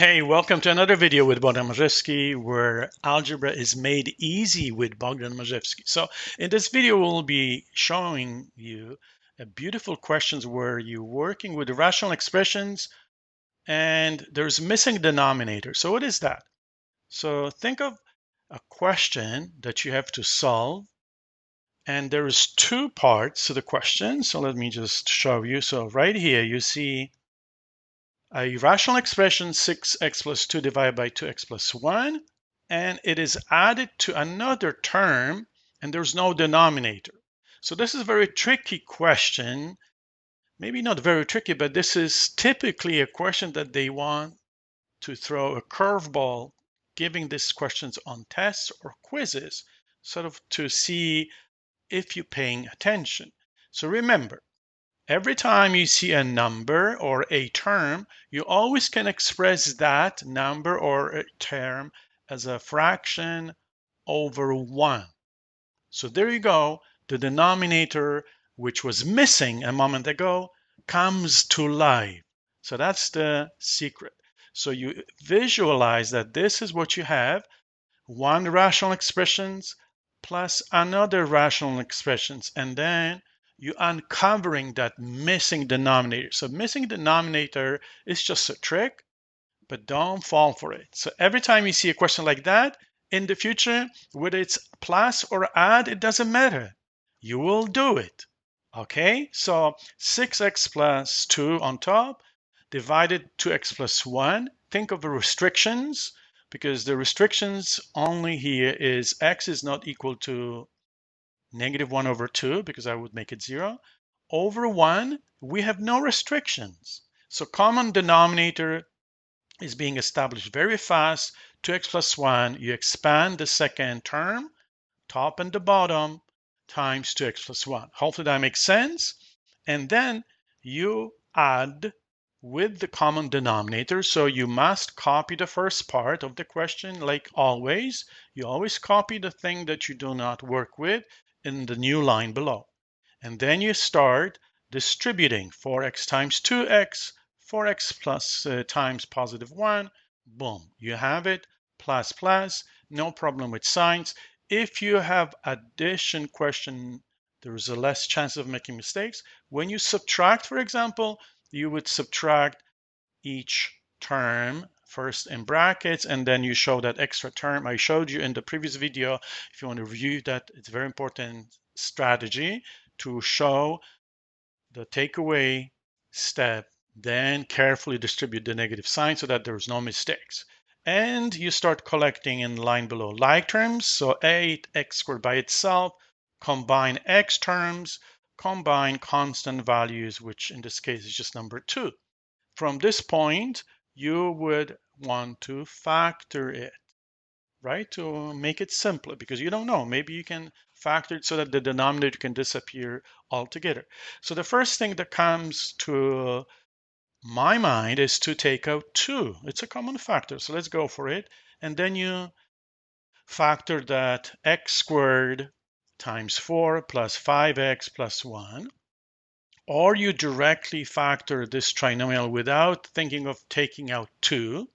Hey, welcome to another video with Bogdan Majewski, where algebra is made easy with Bogdan Majewski. So in this video, we'll be showing you beautiful questions where you're working with rational expressions and there's missing denominator. So what is that? So think of a question that you have to solve, and there's two parts to the question. So let me just show you. So right here, you see a rational expression 6x plus 2 divided by 2x plus 1, and it is added to another term, and there's no denominator. So this is a very tricky question. Maybe not very tricky, but this is typically a question that they want to throw a curveball, giving these questions on tests or quizzes, sort of to see if you're paying attention. So remember, every time you see a number or a term, you always can express that number or a term as a fraction over 1. So there you go. The denominator, which was missing a moment ago, comes to life. So that's the secret. So you visualize that this is what you have: one rational expressions plus another rational expressions, and then you uncovering that missing denominator. So missing denominator is just a trick, but don't fall for it. So every time you see a question like that in the future, whether it's plus or add, it doesn't matter. You will do it. Okay, so 6x plus 2 on top divided 2x plus 1. Think of the restrictions, because the restrictions only here is x is not equal to -1 over 2, because I would make it 0. Over 1, we have no restrictions. So common denominator is being established very fast. 2x plus 1, you expand the second term, top and the bottom, times 2x plus 1. Hopefully that makes sense. And then you add with the common denominator. So you must copy the first part of the question, like always. You always copy the thing that you do not work with in the new line below. And then you start distributing 4x times 2x, 4x plus times positive 1. Boom, you have it, plus plus, no problem with signs. If you have addition question, there's a less chance of making mistakes. When you subtract, for example, you would subtract each term first in brackets, and then you show that extra term I showed you in the previous video. If you want to review that, it's a very important strategy to show the takeaway step, then carefully distribute the negative sign so that there's no mistakes. And you start collecting in line below like terms. So 8x squared by itself, combine x terms, combine constant values, which in this case is just number 2. From this point, you would want to factor it, right? To make it simpler, because you don't know. Maybe you can factor it so that the denominator can disappear altogether. So the first thing that comes to my mind is to take out 2. It's a common factor, so let's go for it. And then you factor that x squared times 4 plus 5x plus 1. Or you directly factor this trinomial without thinking of taking out 2.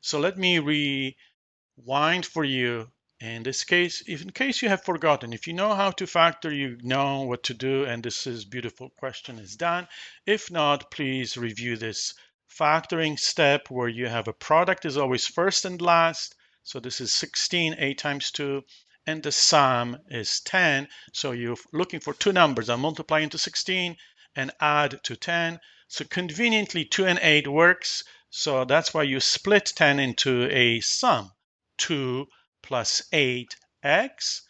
So let me rewind for you. In this case, if in case you have forgotten, if you know how to factor, you know what to do, and this is beautiful question is done. If not, please review this factoring step where you have a product is always first and last. So this is 16, 8 times 2, and the sum is 10. So you're looking for two numbers. I multiply into 16 and add to 10. So conveniently 2 and 8 works. So that's why you split 10 into a sum, 2 plus 8x,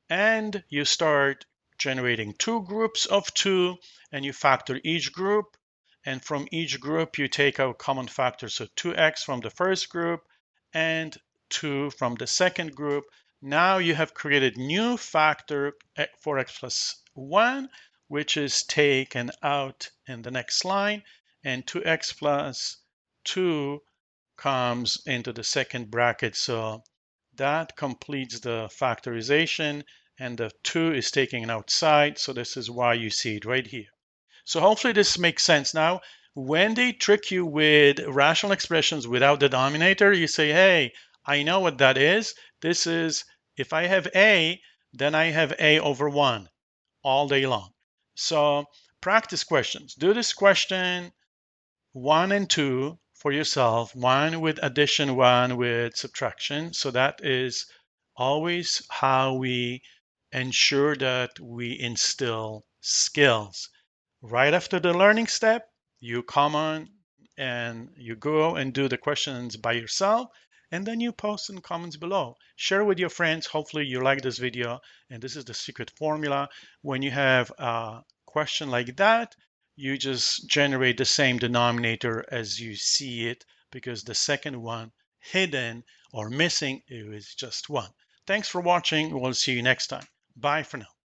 and you start generating two groups of 2, and you factor each group, and from each group you take out common factor, so 2x from the first group and 2 from the second group. Now you have created new factor 4x plus 1, which is taken out in the next line, and 2x plus 2 comes into the second bracket. So that completes the factorization, and the 2 is taken outside. So this is why you see it right here. So hopefully this makes sense. Now, when they trick you with rational expressions without the denominator, you say, hey, I know what that is. This is, if I have a, then I have a over 1 all day long. So practice questions. Do this question 1 and 2 for yourself, 1 with addition, 1 with subtraction. So that is always how we ensure that we instill skills. Right after the learning step, you come on and you go and do the questions by yourself, and then you post in comments below. Share with your friends. Hopefully you like this video, and this is the secret formula. When you have a question like that, you just generate the same denominator as you see it, because the second one hidden or missing is just 1. Thanks for watching. We'll see you next time. Bye for now.